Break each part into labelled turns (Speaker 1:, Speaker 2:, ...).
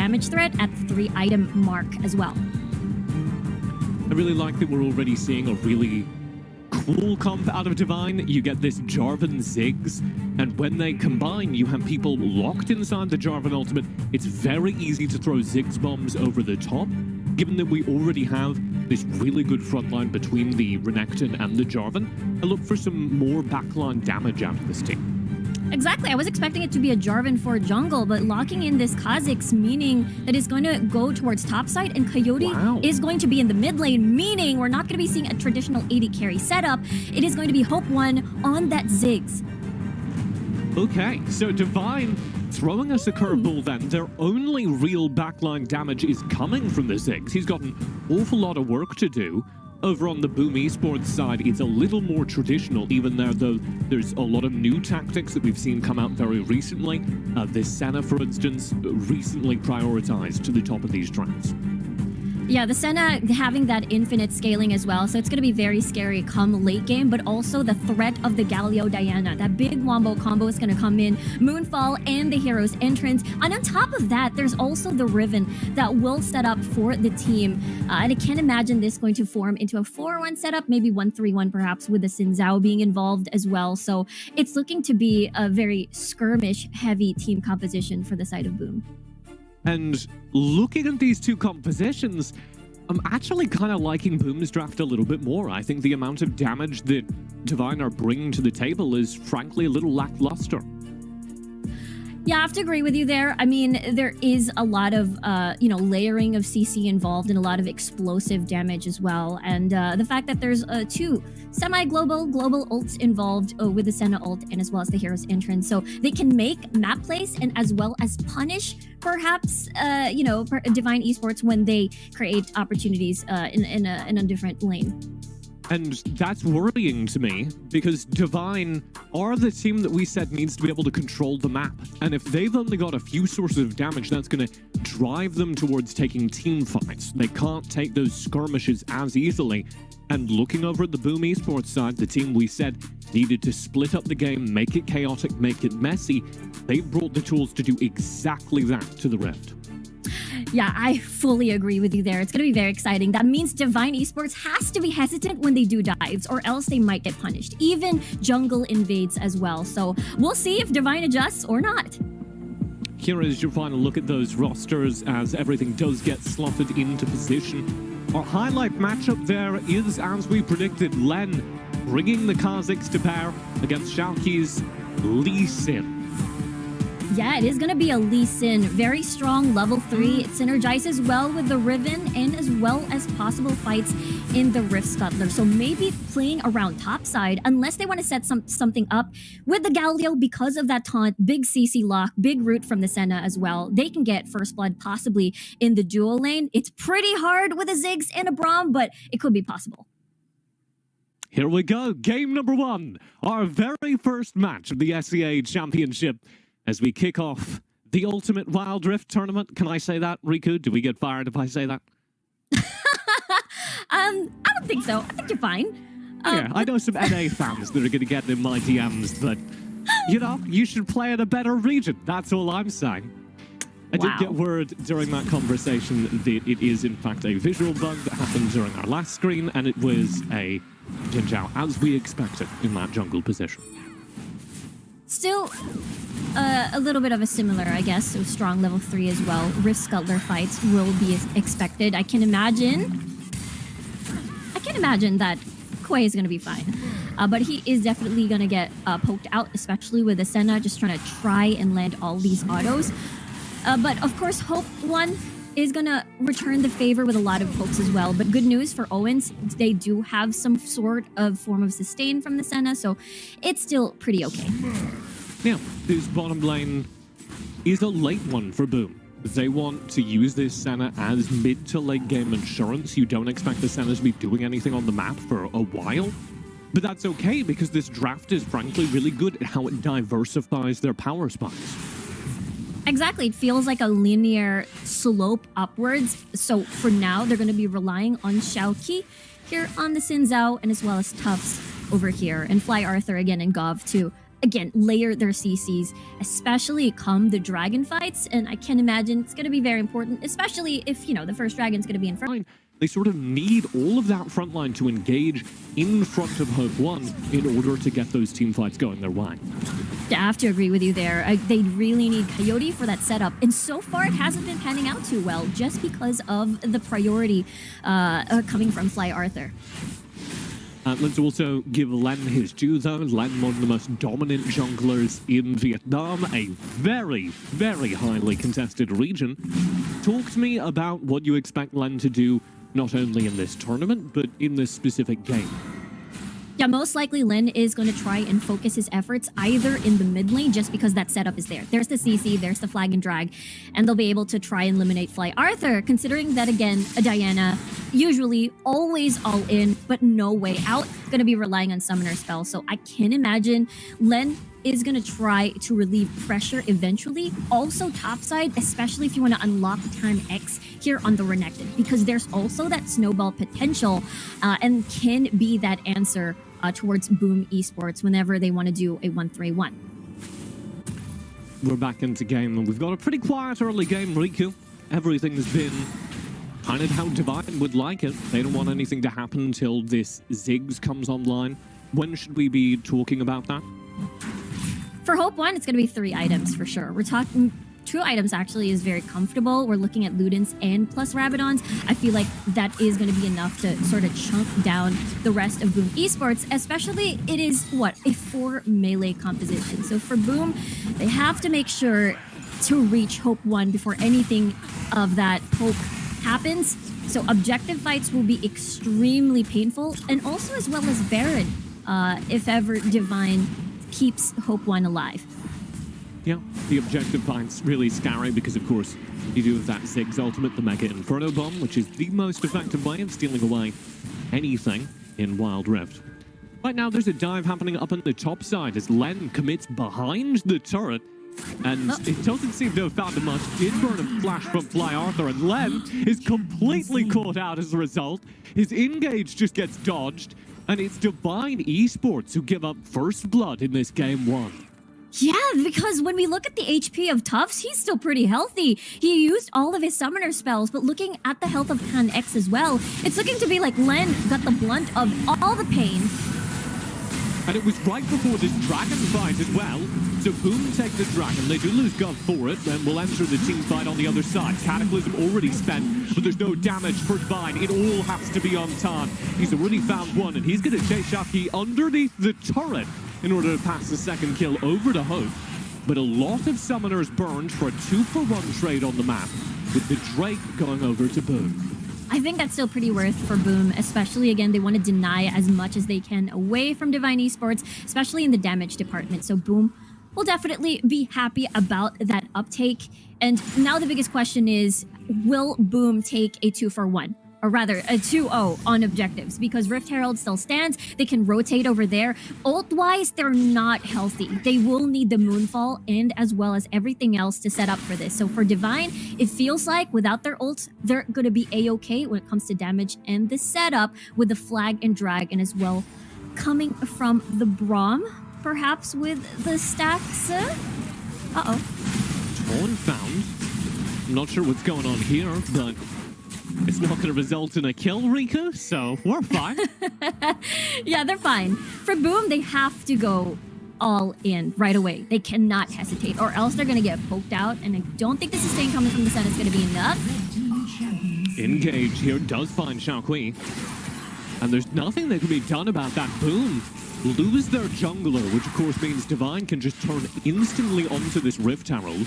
Speaker 1: damage threat at the 3-item mark as well.
Speaker 2: I really like that we're already seeing a really cool comp out of Divine. You get this Jarvan Ziggs, and when they combine, you have people locked inside the Jarvan ultimate. It's very easy to throw Ziggs bombs over the top, given that we already have this really good front line between the Renekton and the Jarvan. I look for some more backline damage out of this team.
Speaker 1: Exactly. I was expecting it to be a Jarvan for jungle, but locking in this Kha'Zix, meaning that it's going to go towards topside, and Coyote is going to be in the mid lane, meaning we're not going to be seeing a traditional AD carry setup. It is going to be Hope 1 on that Ziggs.
Speaker 2: Okay, so Divine throwing us a curveball then. Their only real backline damage is coming from the Ziggs. He's got an awful lot of work to do. Over on the Boom Esports side, it's a little more traditional, even there, though there's a lot of new tactics that we've seen come out very recently. This Senna, for instance, recently prioritized to the top of these tracks.
Speaker 1: Yeah, the Senna having that infinite scaling as well, so it's going to be very scary come late game, but also the threat of the Galio Diana. That big wombo combo is going to come in, Moonfall and the hero's entrance. And on top of that, there's also the Riven that will set up for the team. And I can't imagine this going to form into a 4-1 setup, maybe 1-3-1 perhaps, with the Xin Zhao being involved as well. So it's looking to be a very skirmish-heavy team composition for the side of Boom.
Speaker 2: And looking at these two compositions, I'm actually kind of liking Boom's draft a little bit more. I think the amount of damage that Divine are bringing to the table is frankly a little lackluster.
Speaker 1: Yeah, I have to agree with you there. I mean, there is a lot of, layering of CC involved and a lot of explosive damage as well. And the fact that there's two semi-global ults involved with the Senna ult and as well as the hero's entrance. So they can make map plays and as well as punish, perhaps, Divine Esports when they create opportunities in a different lane.
Speaker 2: And that's worrying to me, because Divine are the team that we said needs to be able to control the map. And if they've only got a few sources of damage, that's going to drive them towards taking team fights. They can't take those skirmishes as easily. And looking over at the Boom Esports side, the team we said needed to split up the game, make it chaotic, make it messy, they've brought the tools to do exactly that to the Rift.
Speaker 1: Yeah, I fully agree with you there. It's going to be very exciting. That means Divine Esports has to be hesitant when they do dives, or else they might get punished. Even jungle invades as well. So we'll see if Divine adjusts or not.
Speaker 2: Here is your final look at those rosters as everything does get slotted into position. Our highlight matchup there is, as we predicted, Len bringing the Kha'Zix to bear against Schalke's Lee Sin.
Speaker 1: Yeah, it is going to be a Lee Sin. Very strong, level 3. It synergizes well with the Riven and as well as possible fights in the Rift Scuttler. So maybe playing around topside, unless they want to set something up with the Galio because of that taunt, big CC lock, big root from the Senna as well. They can get first blood possibly in the dual lane. It's pretty hard with a Ziggs and a Braum, but it could be possible.
Speaker 2: Here we go. Game number 1. Our very first match of the SEA Championship. As we kick off the Ultimate Wild Rift Tournament. Can I say that, Riku? Do we get fired if I say that?
Speaker 1: I don't think so. I think you're fine.
Speaker 2: Yeah, I know some NA fans that are going to get in my DMs, but, you should play in a better region. That's all I'm saying. I did get word during that conversation that it is, in fact, a visual bug that happened during our last screen, and it was a Xin Zhao, as we expected, in that jungle position.
Speaker 1: Still, a little bit of a similar, I guess, so strong level 3 as well. Rift Scuttler fights will be expected. I can imagine that Quay is going to be fine. But he is definitely going to get poked out, especially with the Senna, just trying to and land all these autos. But of course, Hope 1 is going to return the favor with a lot of pokes as well. But good news for Owens, they do have some sort of form of sustain from the Senna, so it's still pretty okay.
Speaker 2: Yeah, this bottom lane is a late one for Boom. They want to use this Senna as mid to late game insurance. You don't expect the Senna to be doing anything on the map for a while. But that's okay, because this draft is frankly really good at how it diversifies their power spots.
Speaker 1: Exactly. It feels like a linear slope upwards. So for now, they're going to be relying on Schalke here on the Xin Zhao, and as well as Tufts over here, and Fly Arthur again and Gov to again, layer their CCs, especially come the dragon fights. And I can imagine it's going to be very important, especially if, the first dragon's going to be in front.
Speaker 2: They sort of need all of that front line to engage in front of Hope 1 in order to get those team fights going their way.
Speaker 1: I have to agree with you there. They really need Coyote for that setup. And so far, it hasn't been panning out too well just because of the priority coming from Fly Arthur.
Speaker 2: Let's also give Len his due, though. Len, one of the most dominant junglers in Vietnam, a very, very highly contested region. Talk to me about what you expect Len to do, not only in this tournament, but in this specific game.
Speaker 1: Yeah, most likely Len is going to try and focus his efforts either in the mid lane, just because that setup is there. There's the CC, there's the flag and drag, and they'll be able to try and eliminate Fly Arthur, considering that, again, a Diana, usually always all in, but no way out, going to be relying on summoner spells. So I can imagine Len is going to try to relieve pressure eventually. Also topside, especially if you want to unlock time X here on the Renekton, because there's also that snowball potential and can be that answer towards Boom Esports whenever they want to do a 1-3-1.
Speaker 2: We're back into game, and we've got a pretty quiet early game, Riku. Everything's been kind of how Divine would like it. They don't want anything to happen until this Ziggs comes online. When should we be talking about that?
Speaker 1: For Hope 1, it's going to be 3 items for sure. We're talking 2 items actually is very comfortable. We're looking at Ludens and plus Rabadons. I feel like that is going to be enough to sort of chunk down the rest of Boom Esports, especially it is, a 4 melee composition. So for Boom, they have to make sure to reach Hope 1 before anything of that poke happens. So objective fights will be extremely painful, and also as well as Baron, if ever Divine keeps Hope 1 alive.
Speaker 2: Yeah, the objective fight's really scary because, of course, you do have that Ziggs ultimate, the Mega Inferno Bomb, which is the most effective way of stealing away anything in Wild Rift. Right now, there's a dive happening up on the top side as Len commits behind the turret, and it doesn't seem to have found much. Did burn a flash from Fly Arthur, and Len is completely caught out as a result. His engage just gets dodged, and it's Divine Esports who give up first blood in this game 1.
Speaker 1: Yeah, because when we look at the HP of Tufts, he's still pretty healthy. He used all of his summoner spells, but looking at the health of Pan X as well, it's looking to be like Len got the blunt of all the pain.
Speaker 2: And it was right before this dragon fight as well. So Boom take the dragon. They do lose God for it, and will enter the team fight on the other side. Cataclysm already spent, but there's no damage for Divine. It all has to be on time. He's already found one, and he's going to chase Shaki underneath the turret in order to pass the second kill over to Hope. But a lot of summoners burned for a 2-for-1 trade on the map, with the Drake going over to Boom.
Speaker 1: I think that's still pretty worth for Boom, especially, again, they want to deny as much as they can away from Divine Esports, especially in the damage department. So Boom will definitely be happy about that uptake. And now the biggest question is, will Boom take a 2-for-1? Or rather, a 2-0 on objectives, because Rift Herald still stands. They can rotate over there. Ult-wise, they're not healthy. They will need the Moonfall and as well as everything else to set up for this. So for Divine, it feels like without their ults, they're going to be A-okay when it comes to damage and the setup with the flag and drag, and as well coming from the Braum, perhaps with the stacks. Uh-oh.
Speaker 2: Torn found. I'm not sure what's going on here, but it's not going to result in a kill, Rika, so we're fine.
Speaker 1: Yeah, they're fine. For Boom, they have to go all in right away. They cannot hesitate, or else they're going to get poked out, and I don't think the sustain coming from the Sun is going to be enough.
Speaker 2: Engage here does find Xiaokui, and there's nothing that can be done about that. Boom lose their jungler, which of course means Divine can just turn instantly onto this Rift Herald.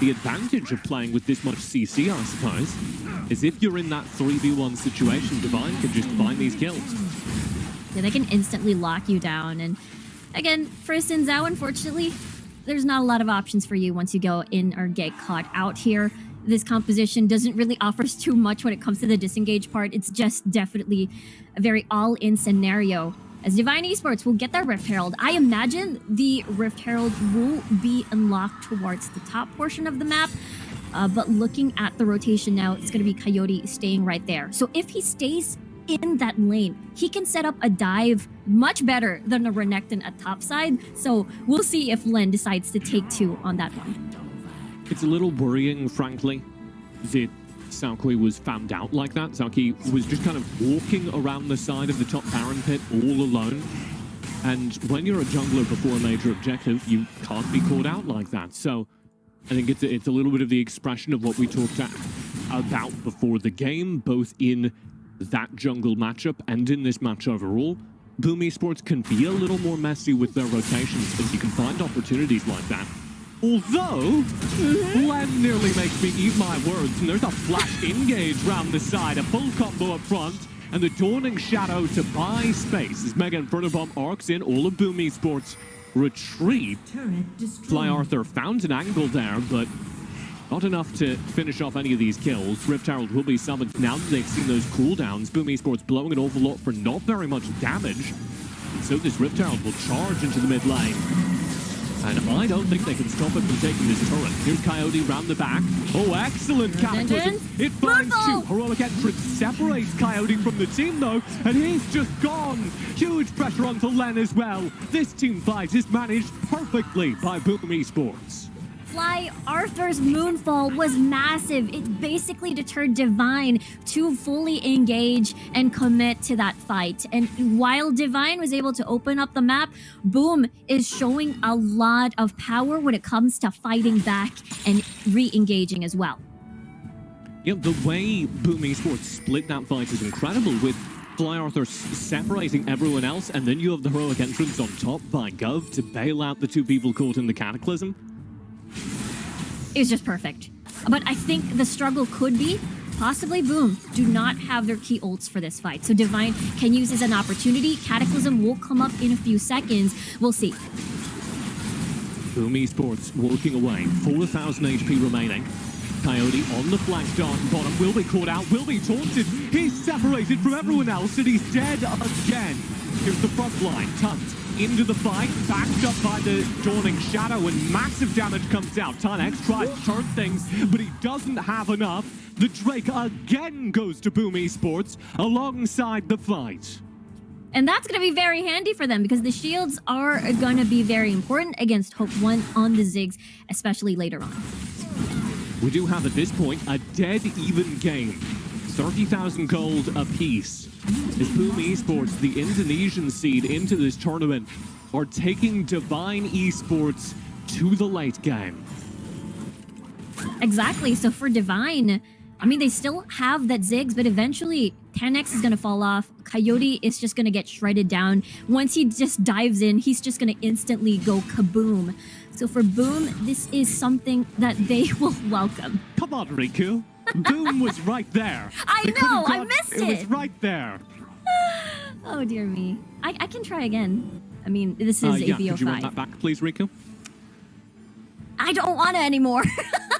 Speaker 2: The advantage of playing with this much CC, I suppose, is if you're in that 3v1 situation, Divine can just find these kills.
Speaker 1: Yeah, they can instantly lock you down. And again, for Xin Zhao, unfortunately, there's not a lot of options for you once you go in or get caught out here. This composition doesn't really offer too much when it comes to the disengage part. It's just definitely a very all-in scenario, as Divine Esports will get their Rift Herald. I imagine the Rift Herald will be unlocked towards the top portion of the map. But looking at the rotation now, it's going to be Coyote staying right there. So if he stays in that lane. He can set up a dive much better than a Renekton at top side. So we'll see if Len decides to take 2 on that one.
Speaker 2: It's a little worrying, frankly, that Xiaoqui was found out like that. Xiaoqui was just kind of walking around the side of the top Baron pit all alone. And when you're a jungler before a major objective, you can't be caught out like that. So I think it's a little bit of the expression of what we talked about before the game, both in that jungle matchup and in this match overall. Boom Esports can be a little more messy with their rotations, and you can find opportunities like that. Although, Len nearly makes me eat my words, and there's a flash engage round the side, a full combo up front, and the Dawning Shadow to buy space as Mega Inferno Bomb arcs in. All of Boom Esports retreat. Fly Arthur found an angle there, but not enough to finish off any of these kills. Rift Herald will be summoned now that they've seen those cooldowns. Boom Esports blowing an awful lot for not very much damage. So this Rift Herald will charge into the mid lane. And I don't think they can stop it from taking this turret. Here's Coyote round the back. Oh, excellent cataclysm. It finds 2. Heroic Entrance separates Coyote from the team, though, and he's just gone. Huge pressure onto Len as well. This team fight is managed perfectly by Boom Esports.
Speaker 1: Fly Arthur's Moonfall was massive. It basically deterred Divine to fully engage and commit to that fight. And while Divine was able to open up the map, Boom is showing a lot of power when it comes to fighting back and re-engaging as well.
Speaker 2: Yeah, the way Boom Esports split that fight is incredible, with Fly Arthur separating everyone else, and then you have the Heroic Entrance on top by Gov to bail out the 2 people caught in the Cataclysm.
Speaker 1: It was just perfect. But I think the struggle could be possibly Boom do not have their key ults for this fight. So Divine can use as an opportunity. Cataclysm will come up in a few seconds. We'll see.
Speaker 2: Boom Esports working away. 4,000 HP remaining. Coyote on the flank bottom will be caught out, will be taunted. He's separated from everyone else and he's dead again. Here's the front line. Tunt into the fight, backed up by the Dawning Shadow, and massive damage comes out. Tunex tries to turn things, but he doesn't have enough. The Drake again goes to Boom Esports alongside the fight.
Speaker 1: And that's going to be very handy for them because the shields are going to be very important against Hope 1 on the Ziggs, especially later on.
Speaker 2: We do have at this point a dead even game. 30,000 gold apiece. As Boom Esports, the Indonesian seed into this tournament, are taking Divine Esports to the late game.
Speaker 1: Exactly. So for Divine, I mean, they still have that Ziggs, but eventually 10x is going to fall off. Coyote is just going to get shredded down. Once he just dives in, he's just going to instantly go kaboom. So for Boom, this is something that they will welcome.
Speaker 2: Come on, Riku. Boom was right there.
Speaker 1: I know, I missed it.
Speaker 2: It was right there.
Speaker 1: Oh, dear me. I can try again. I mean, this is
Speaker 2: yeah,
Speaker 1: ABO5.
Speaker 2: could you run that back, please, Riku?
Speaker 1: I don't want it anymore.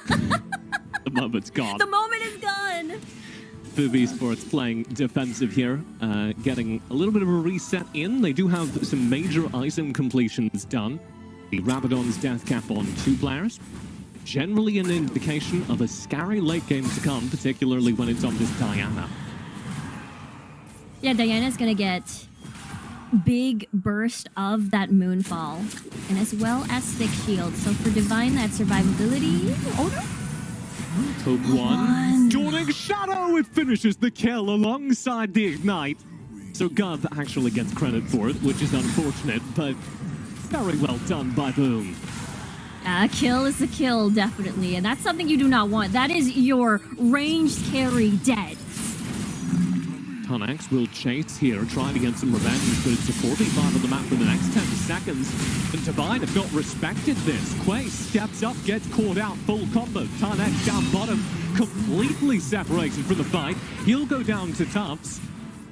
Speaker 2: The moment's gone.
Speaker 1: The moment is gone.
Speaker 2: Boom Esports playing defensive here, getting a little bit of a reset in. They do have some major item completions done. The Rabadon's death cap on 2 players. Generally an indication of a scary late game to come, particularly when it's on this Diana.
Speaker 1: Yeah, Diana's gonna get big burst of that Moonfall, and as well as thick shield. So for Divine, that survivability. Oh no!
Speaker 2: Hope 1. Dawning Shadow! It finishes the kill alongside the Ignite. So Gov actually gets credit for it, which is unfortunate, but very well done by Boom.
Speaker 1: A kill is a kill, definitely, and that's something you do not want. That is your ranged carry dead.
Speaker 2: Tunex will chase here, trying to get some revenge, but it's a 45 on the map for the next 10 seconds. And Divine have not respected this. Quay steps up, gets caught out, full combo. Tunex down bottom, completely separated from the fight. He'll go down to Tufts.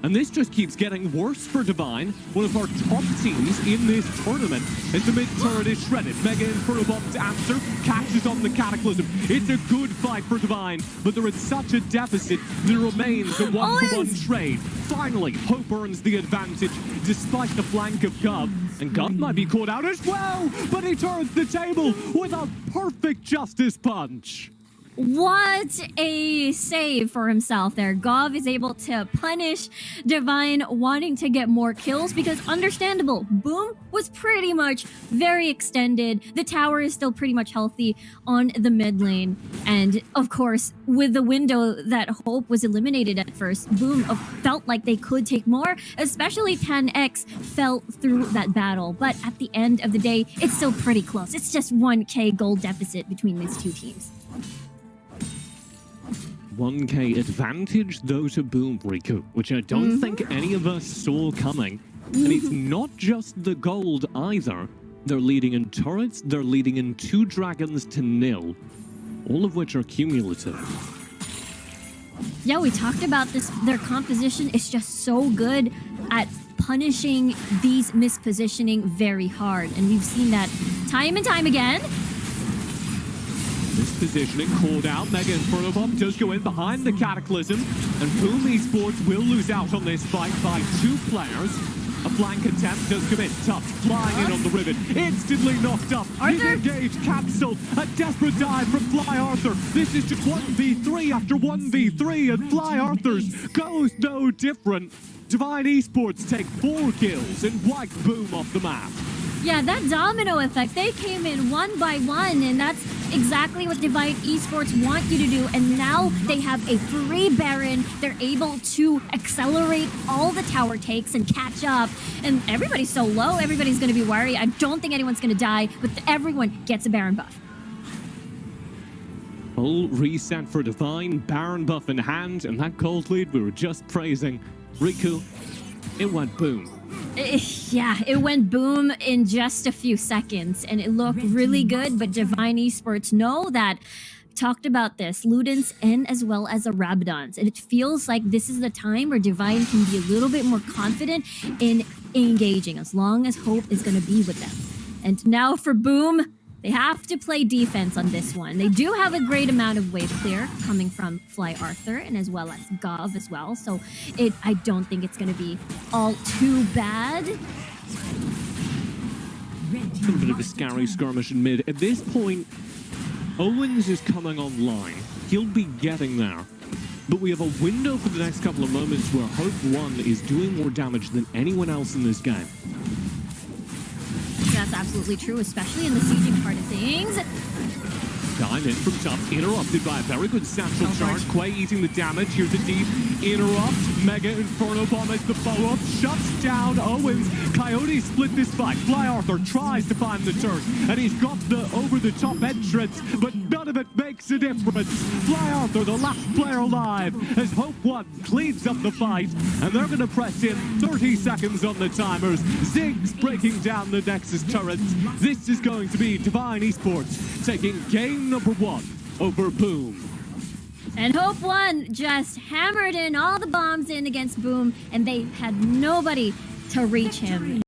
Speaker 2: And this just keeps getting worse for Divine, one of our top teams in this tournament. As the mid turret is shredded, Mega Inferno Bomb to answer, catches on the Cataclysm. It's a good fight for Divine, but they're in such a deficit that it remains a 1-for-1 trade. Finally, Hope earns the advantage, despite the flank of Gov. And Gov might be caught out as well, but he turns the table with a perfect Justice Punch.
Speaker 1: What a save for himself there. Gov is able to punish Divine wanting to get more kills because understandable. Boom was pretty much very extended. The tower is still pretty much healthy on the mid lane. And of course, with the window that Hope was eliminated at first, Boom felt like they could take more, especially 10x fell through that battle. But at the end of the day, it's still pretty close. It's just 1k gold deficit between these two teams.
Speaker 2: 1k advantage though to Boom, Riku, which I don't think any of us saw coming. And it's not just the gold either. They're leading in turrets, they're leading in 2 dragons to 0, all of which are cumulative.
Speaker 1: Yeah, we talked about this. Their composition is just so good at punishing these mispositioning very hard. And we've seen that time and time again.
Speaker 2: This positioning called out. Mega Inferno Bomb does go in behind the Cataclysm, and Boom Esports will lose out on this fight by 2 players. A flank attempt does come in. Tuft flying in on the ribbon. Instantly knocked up. Disengaged, cancelled. A desperate dive from Fly Arthur. This is just 1v3 after 1v3, and Fly Arthur's goes no different. Divine Esports take 4 kills and wipe Boom off the map.
Speaker 1: Yeah, that domino effect, they came in 1 by 1, and that's exactly what Divine Esports want you to do. And now they have a free Baron. They're able to accelerate all the tower takes and catch up. And everybody's so low, everybody's going to be worried. I don't think anyone's going to die, but everyone gets a Baron buff.
Speaker 2: Full reset for Divine, Baron buff in hand, and that gold lead we were just praising. Riku, it went Boom.
Speaker 1: Yeah, it went Boom in just a few seconds, and it looked really good, but Divine Esports know that. Talked about this, Ludens and as well as the Rabadons, and it feels like this is the time where Divine can be a little bit more confident in engaging, as long as Hope is going to be with them. And now for Boom, they have to play defense on this one. They do have a great amount of wave clear coming from Fly Arthur and as well as Gov as well. So I don't think it's going to be all too bad.
Speaker 2: A little bit of a scary skirmish in mid. At this point, Owens is coming online. He'll be getting there. But we have a window for the next couple of moments where Hope 1 is doing more damage than anyone else in this game.
Speaker 1: That's absolutely true, especially in the sieging part of things.
Speaker 2: Time in from Tuft, interrupted by a very good satchel charge. Quay eating the damage. Here's a deep interrupt. Mega Inferno Bomb as the follow-up shuts down Owens. Coyote split this fight. Fly Arthur tries to find the turret, and he's got the over-the-top entrance, but none of it makes a difference. Fly Arthur, the last player alive, as Hope 1 cleans up the fight, and they're going to press in 30 seconds on the timers. Ziggs breaking down the Nexus turrets. This is going to be Divine Esports taking game number 1 over Boom.
Speaker 1: And Hope 1 just hammered in all the bombs in against Boom, and they had nobody to reach him.